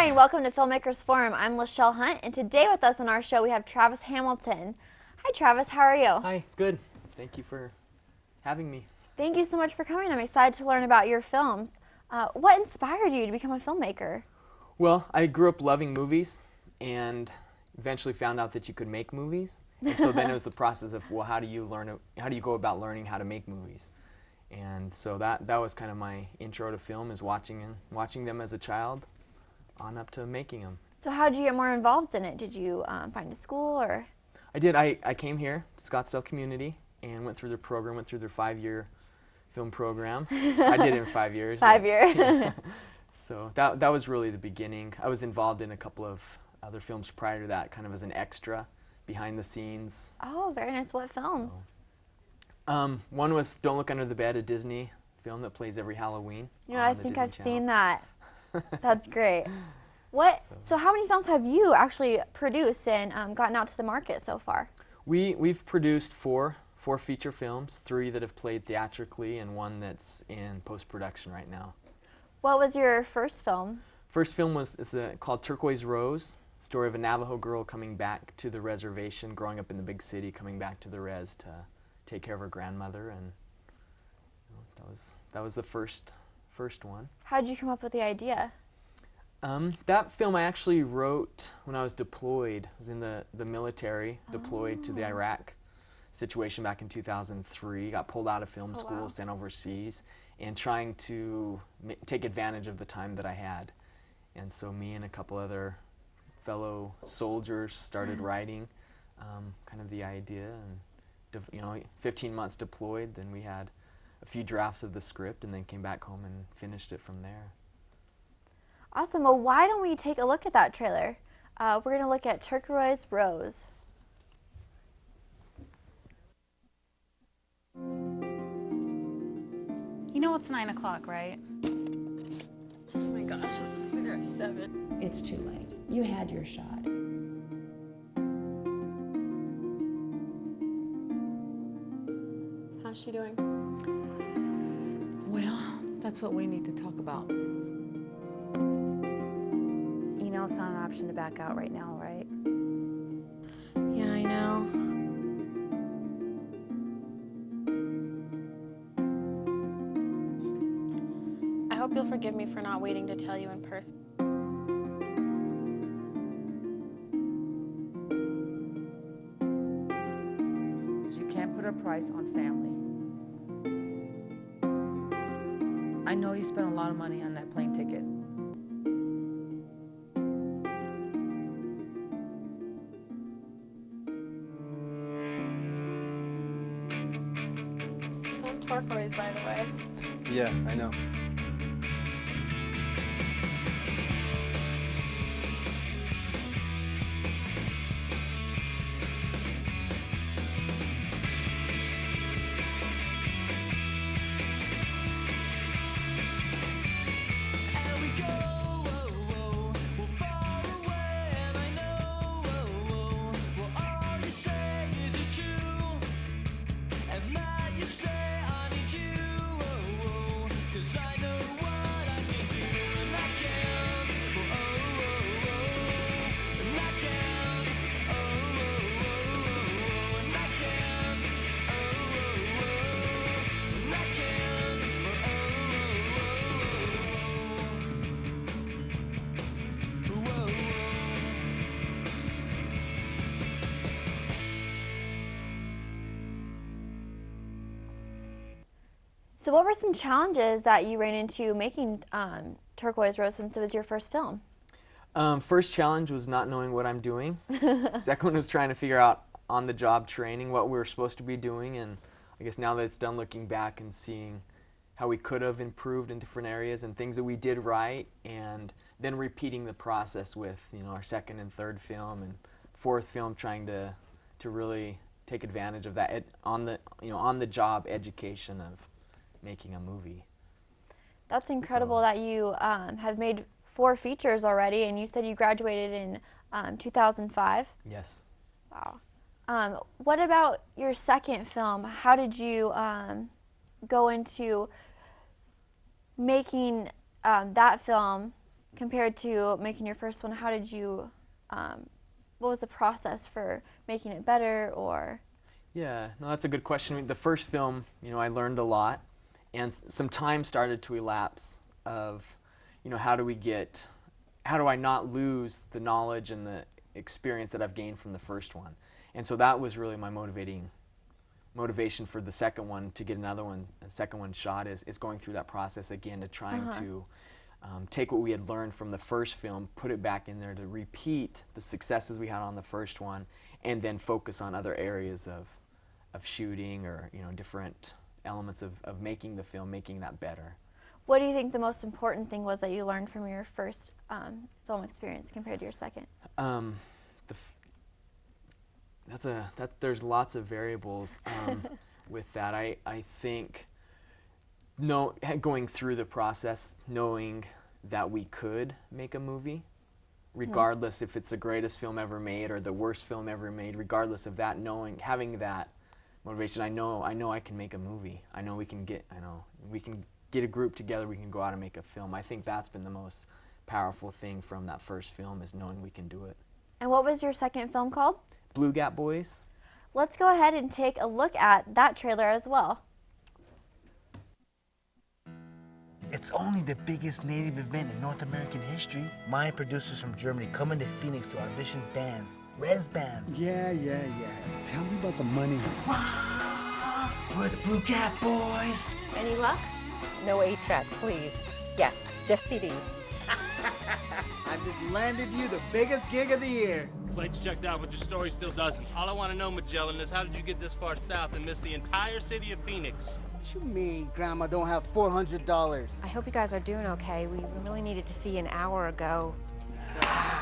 Hi, and welcome to Filmmakers Forum. I'm Lachelle Hunt, and today with us on our show we have Travis Hamilton. Hi, Travis. How are you? Hi. Good. Thank you for having me. Thank you so much for coming. I'm excited to learn about your films. What inspired you to become a filmmaker? Well, I grew up loving movies and eventually found out that you could make movies. And so then it was the process of, well, how do you go about learning how to make movies? And so that was kind of my intro to film, is watching them as a child on up to making them. So how did you get more involved in it? Did you find a school or? I did. I came here to Scottsdale Community and went through their program, went through their 5-year film program. I did it in 5 years. 5 years. Yeah. So that was really the beginning. I was involved in a couple of other films prior to that, kind of as an extra, behind the scenes. Oh, very nice. What films? So, one was Don't Look Under the Bed, a Disney film that plays every Halloween. You know, I think I've seen that. That's great. So how many films have you actually produced and gotten out to the market so far? We've produced four feature films, 3 that have played theatrically, and 1 that's in post-production right now. What was your first film? First film is called Turquoise Rose, story of a Navajo girl coming back to the reservation, growing up in the big city, coming back to the res to take care of her grandmother, and that was the first one. How did you come up with the idea? That film I actually wrote when I was deployed. I was in the military, deployed to the Iraq situation back in 2003. Got pulled out of film school, wow. Sent overseas, and trying to take advantage of the time that I had. And so me and a couple other fellow soldiers started writing kind of the idea, and 15 months deployed. Then we had a few drafts of the script, and then came back home and finished it from there. Awesome. Well, why don't we take a look at that trailer? We're going to look at Turquoise Rose. You know it's 9 o'clock, right? Oh my gosh, this is gonna be at 7. It's too late. You had your shot. How's she doing? Well, that's what we need to talk about. You know it's not an option to back out right now, right? Yeah, I know. I hope you'll forgive me for not waiting to tell you in person. But you can't put a price on family. I know you spent a lot of money on that plane ticket. So turquoise, by the way. Yeah, I know. So what were some challenges that you ran into making Turquoise Rose, since it was your first film? First challenge was not knowing what I'm doing. Second one was trying to figure out on-the-job training, what we were supposed to be doing, and I guess now that it's done, looking back and seeing how we could have improved in different areas and things that we did right, and then repeating the process with our second and third film and fourth film, trying to really take advantage of that on-the-job education of making a movie. That's incredible that you have made 4 features already, and you said you graduated in 2005. Yes. Wow. What about your second film? How did you go into making that film compared to making your first one? How did you, what was the process for making it better, or? Yeah, no, that's a good question. I mean, the first film, I learned a lot, and some time started to elapse of, how do I not lose the knowledge and the experience that I've gained from the first one? And so that was really my motivation for the second one, to get a second one shot, is going through that process again, to trying to take what we had learned from the first film, put it back in there to repeat the successes we had on the first one, and then focus on other areas of shooting, or different elements of making the film, making that better. What do you think the most important thing was that you learned from your first film experience compared to your second? There's lots of variables with that. I think going through the process, knowing that we could make a movie, regardless if it's the greatest film ever made or the worst film ever made, regardless of that, having that motivation. I know I can make a movie. I know we can get a group together, we can go out and make a film. I think that's been the most powerful thing from that first film, is knowing we can do it. And what was your second film called? Blue Gap Boys. Let's go ahead and take a look at that trailer as well. It's only the biggest Native event in North American history. My producers from Germany coming to Phoenix to audition bands, res bands. Yeah. Tell me about the money. We're the Blue Gap Boys. Any luck? No 8-tracks, please. Yeah, just CDs. I've just landed you the biggest gig of the year. Plate's checked out, but your story still doesn't. All I want to know, Magellan, is how did you get this far south and miss the entire city of Phoenix? What you mean, Grandma don't have $400? I hope you guys are doing okay. We really needed to see you an hour ago.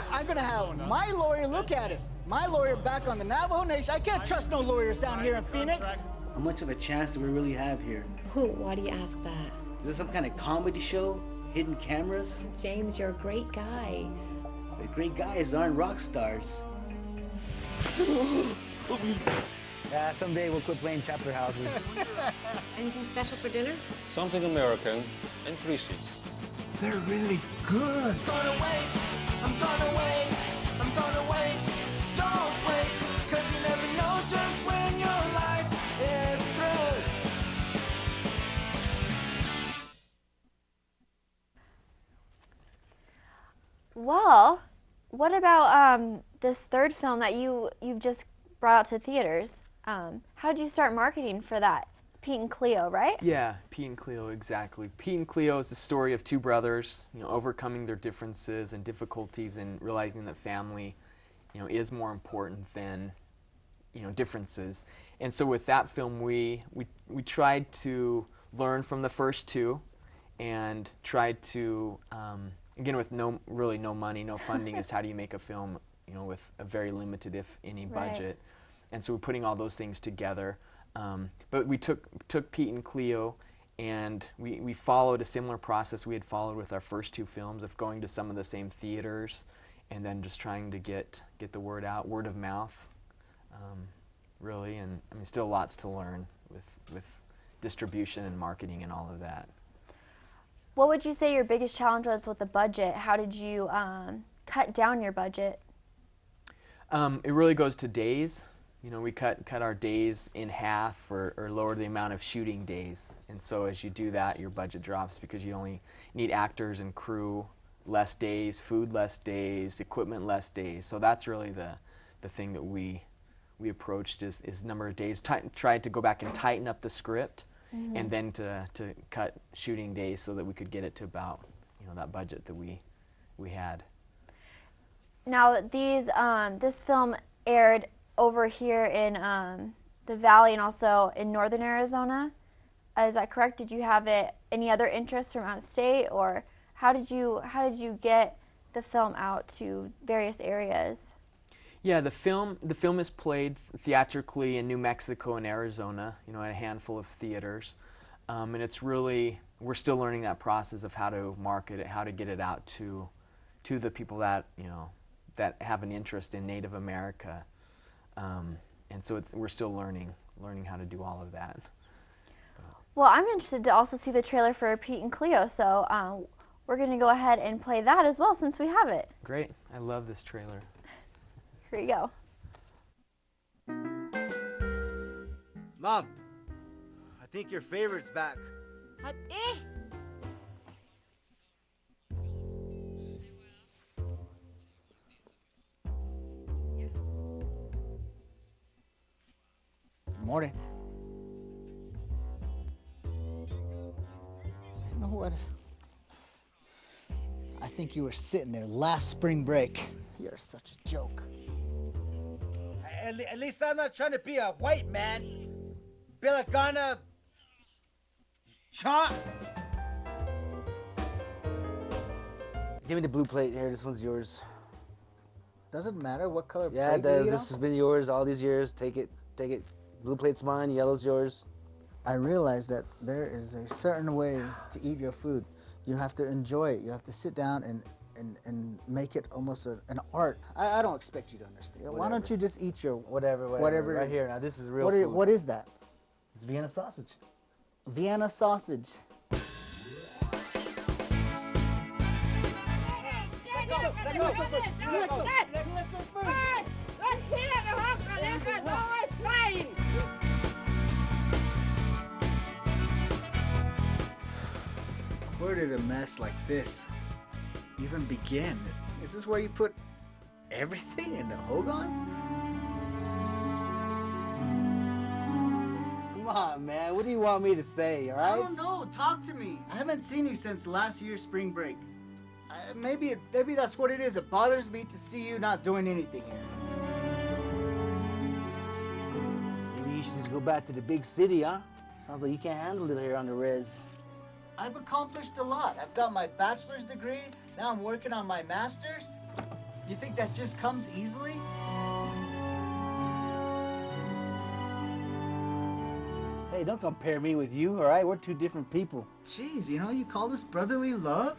I'm gonna have my lawyer look at it. My lawyer back on the Navajo Nation. I can't trust no lawyers down here in Phoenix. How much of a chance do we really have here? Why do you ask that? Is this some kind of comedy show? Hidden cameras? James, you're a great guy. But great guys aren't rock stars. Yeah, someday we'll quit playing chapter houses. Anything special for dinner? Something American and greasy. They're really good. Gonna wait, I'm gonna wait, I'm gonna wait. Don't wait, cause you never know just when your life is through. Well, what about this third film that you've just brought out to theaters? How did you start marketing for that? It's Pete and Cleo, right? Yeah, Pete and Cleo, exactly. Pete and Cleo is the story of two brothers, overcoming their differences and difficulties, and realizing that family, is more important than, differences. And so with that film, we tried to learn from the first two, and tried to, again, with no money, no funding, is how do you make a film, with a very limited, if any, budget. And so we're putting all those things together. But we took Pete and Cleo, and we followed a similar process we had followed with our first two films, of going to some of the same theaters, and then just trying to get the word out, word of mouth, really. And I mean, still lots to learn with distribution and marketing and all of that. What would you say your biggest challenge was with the budget? How did you cut down your budget? It really goes to days. We cut our days in half, or lower the amount of shooting days. And so as you do that, your budget drops, because you only need actors and crew less days, food less days, equipment less days. So that's really the thing that we approached is number of days. Tried to go back and tighten up the script, and then to cut shooting days so that we could get it to about that budget that we had. Now this film aired over here in the Valley and also in northern Arizona. Is that correct? Did you have any other interests from out of state, or how did you get the film out to various areas? Yeah, the film is played theatrically in New Mexico and Arizona, at a handful of theaters, and it's really, we're still learning that process of how to market it, how to get it out to the people that that have an interest in Native America. And so we're still learning how to do all of that. Well, I'm interested to also see the trailer for Pete and Cleo. So, we're going to go ahead and play that as well since we have it. Great. I love this trailer. Here you go. Mom, I think your favorite's back. Morning. You know what? I think you were sitting there last spring break. You're such a joke. At least I'm not trying to be a white man. Bilagana. Chomp. Give me the blue plate here. This one's yours. Doesn't matter what color Yeah, plate it does. you eat This off? has been yours all these years. Take it. Take it. Blue plate's mine. Yellow's yours. I realize that there is a certain way to eat your food. You have to enjoy it. You have to sit down and make it almost an art. I don't expect you to understand. Why don't you just eat your Whatever. Right here. Now this is real food. What is that? It's Vienna sausage. Vienna sausage. Where did a mess like this even begin? Is this where you put everything in the hogan? Come on, man. What do you want me to say, all right? I don't know. Talk to me. I haven't seen you since last year's spring break. Maybe that's what it is. It bothers me to see you not doing anything here. Maybe you should just go back to the big city, huh? Sounds like you can't handle it here on the res. I've accomplished a lot. I've got my bachelor's degree. Now I'm working on my master's. You think that just comes easily? Hey, don't compare me with you, all right? We're two different people. Jeez, you know, you call this brotherly love?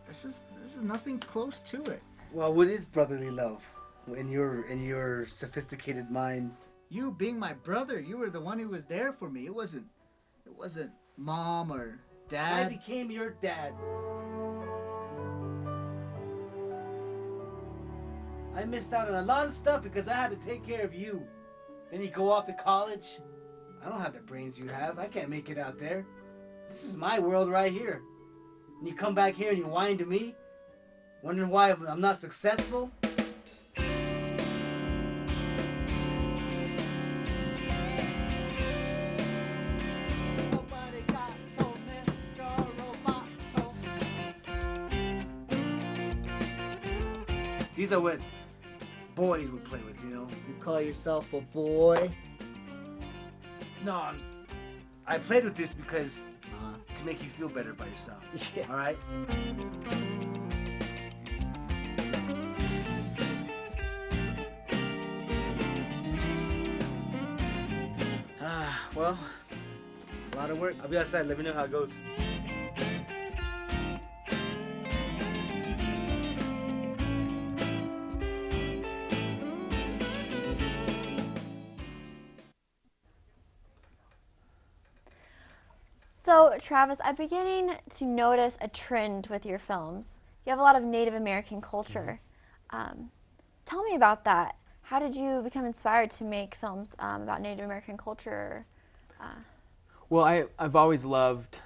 This is nothing close to it. Well, what is brotherly love in your sophisticated mind? You being my brother, you were the one who was there for me. It wasn't mom or dad. I became your dad. I missed out on a lot of stuff because I had to take care of you. Then you go off to college. I don't have the brains you have. I can't make it out there. This is my world right here. And you come back here and you whine to me, wondering why I'm not successful. These are what boys would play with, you know? You call yourself a boy? No, I played with this because to make you feel better about yourself. Yeah. All right? Well, a lot of work. I'll be outside. Let me know how it goes. So, Travis, I'm beginning to notice a trend with your films. You have a lot of Native American culture. Tell me about that. How did you become inspired to make films about Native American culture? Well, I've always loved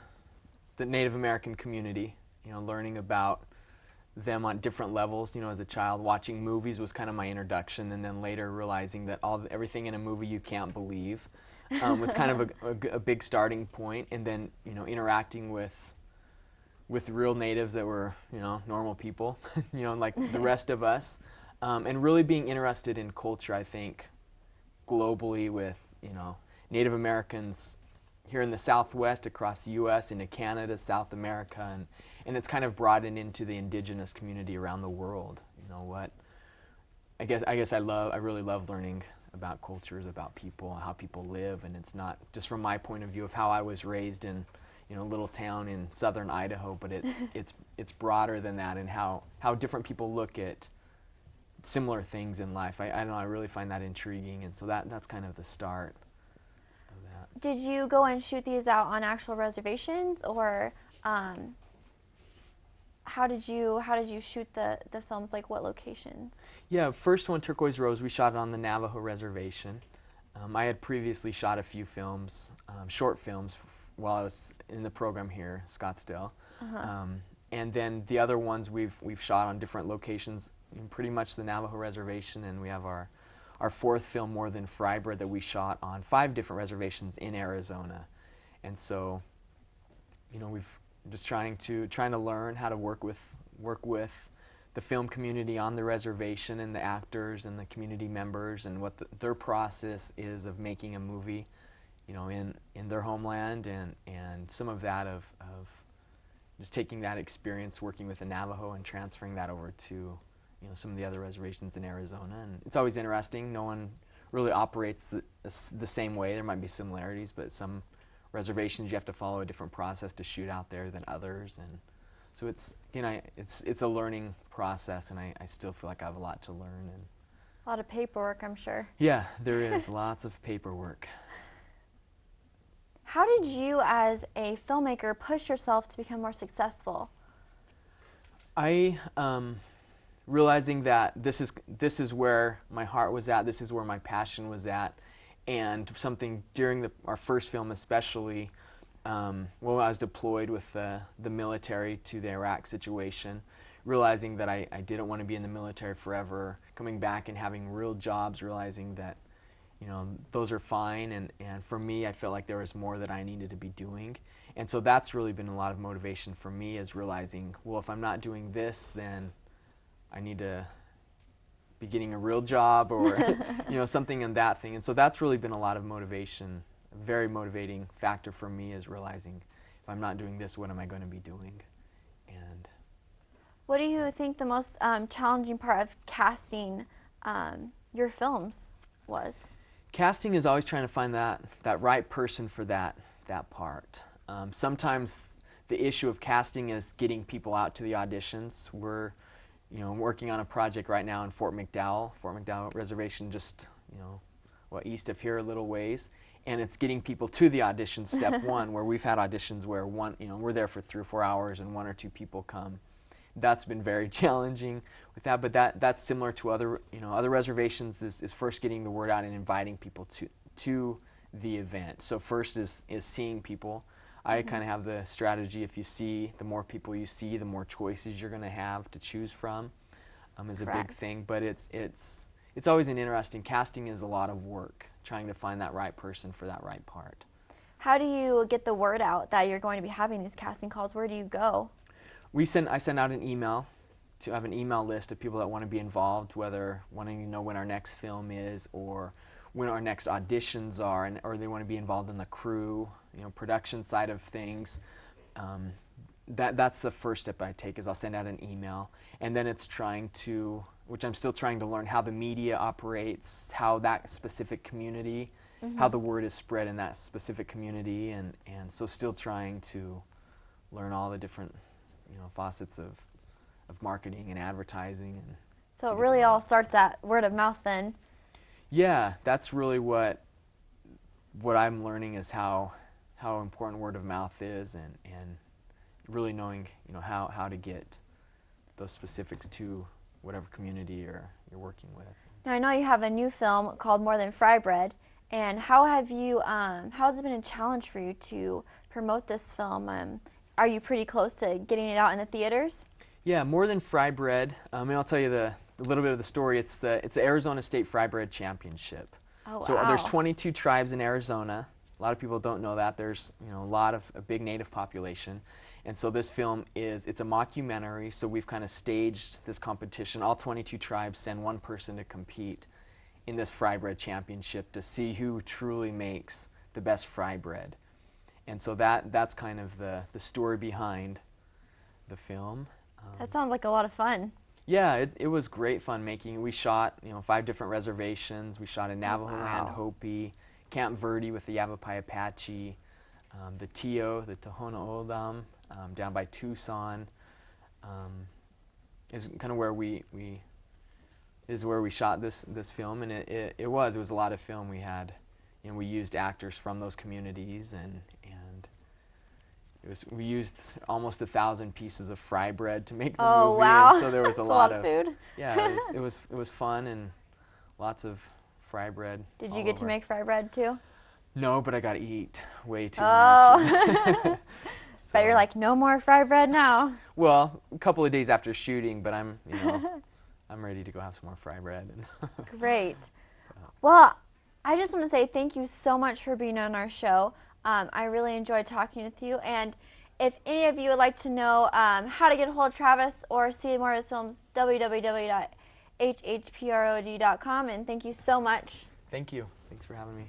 the Native American community, you know, learning about them on different levels. You know, as a child, watching movies was kind of my introduction, and then later realizing that everything in a movie you can't believe was kind of a big starting point. And then, you know, interacting with real natives that were, you know, normal people, you know, like the rest of us, and really being interested in culture, I think, globally with, you know, Native Americans here in the Southwest, across the U.S., into Canada, South America, and it's kind of broadened into the indigenous community around the world. You know what? I guess I really love learning about cultures, about people, how people live, and it's not just from my point of view of how I was raised in, you know, a little town in southern Idaho, but it's broader than that, and how different people look at similar things in life. I don't know, I really find that intriguing, and so that's kind of the start of that. Did you go and shoot these out on actual reservations, or how did you shoot the films? Like what locations? Yeah, first one, Turquoise Rose, we shot it on the Navajo Reservation. I had previously shot a few films, short films, while I was in the program here, Scottsdale. And then the other ones we've shot on different locations, in pretty much the Navajo Reservation, and we have our fourth film, More Than Fry Bread, that we shot on 5 different reservations in Arizona. And so, you know, we've just trying to learn how to work with the film community on the reservation and the actors and the community members and what their process is of making a movie, you know, in their homeland, and some of that of just taking that experience working with the Navajo and transferring that over to, you know, some of the other reservations in Arizona. And it's always interesting. No one really operates the same way. There might be similarities, but some reservations you have to follow a different process to shoot out there than others. And so it's, you know, it's a learning process, and I still feel like I have a lot to learn. And a lot of paperwork, I'm sure. Yeah, there is lots of paperwork. How did you, as a filmmaker, push yourself to become more successful? I realizing that this is where my heart was at, this is where my passion was at, and something during our first film especially, when I was deployed with the military to the Iraq situation, realizing that I didn't want to be in the military forever, coming back and having real jobs, realizing that, you know, those are fine, and for me, I felt like there was more that I needed to be doing. And so that's really been a lot of motivation for me, is realizing, well, if I'm not doing this, then I need to be getting a real job, or you know, something in that thing. And so that's really been a lot of motivation, a very motivating factor for me, is realizing, if I'm not doing this, what am I going to be doing? And what do you think the most challenging part of casting your films was? Casting is always trying to find that right person for that part. Sometimes the issue of casting is getting people out to the auditions. We're, you know, working on a project right now in Fort McDowell Reservation, just, you know, well, east of here a little ways, and it's getting people to the audition, step one, where we've had auditions where we're there for 3 or 4 hours and 1 or 2 people come. That's been very challenging with that, but that's similar to other reservations, is first getting the word out and inviting people to the event. So first is seeing people. I kind of have the strategy, if you see, the more people you see, the more choices you're going to have to choose from, is a big thing. But it's always an interesting, casting is a lot of work, trying to find that right person for that right part. How do you get the word out that you're going to be having these casting calls? Where do you go? I send out an email to have an email list of people that want to be involved, whether wanting to know when our next film is, or when our next auditions are, or they want to be involved in the crew, you know, production side of things. That's the first step I take, is I'll send out an email, and then it's trying to, which I'm still trying to learn, how the media operates, how that specific community, how the word is spread in that specific community, and so still trying to learn all the different, you know, facets of marketing and advertising. And so it really all starts at word of mouth then. Yeah, that's really what I'm learning, is how important word of mouth is, and really knowing, you know, how to get those specifics to whatever community you're working with. Now I know you have a new film called More Than Fry Bread, and how has it been a challenge for you to promote this film? Are you pretty close to getting it out in the theaters? Yeah, More Than Fry Bread. And I'll tell you a little bit of the story. It's the Arizona State Fry Bread Championship. Oh, wow. So there's 22 tribes in Arizona. A lot of people don't know that. There's, you know, a big native population. And so this film it's a mockumentary, so we've kind of staged this competition. All 22 tribes send one person to compete in this fry bread championship to see who truly makes the best fry bread. And so that's kind of the story behind the film. That sounds like a lot of fun. Yeah, it was great fun making. We shot, you know, 5 different reservations. We shot in Navajo Land, Hopi, Camp Verde with the Yavapai Apache, the Tio, the Tohono O'odham, down by Tucson, is kind of where we shot this film, and it was a lot of film. We had, you know, we used actors from those communities, and we used almost 1,000 pieces of fry bread to make the Oh, movie. wow. And so there was a That's lot of food. Yeah, it was fun and lots of fry bread. Did you get to make fry bread too? No, but I got to eat way too much. Oh. So, but you're like, no more fry bread now. well, a couple of days after shooting, but I'm ready to go have some more fry bread. Great. Well, I just want to say thank you so much for being on our show. I really enjoyed talking with you. And if any of you would like to know how to get a hold of Travis or see more of his films, www.hhprod.com. And thank you so much. Thank you. Thanks for having me.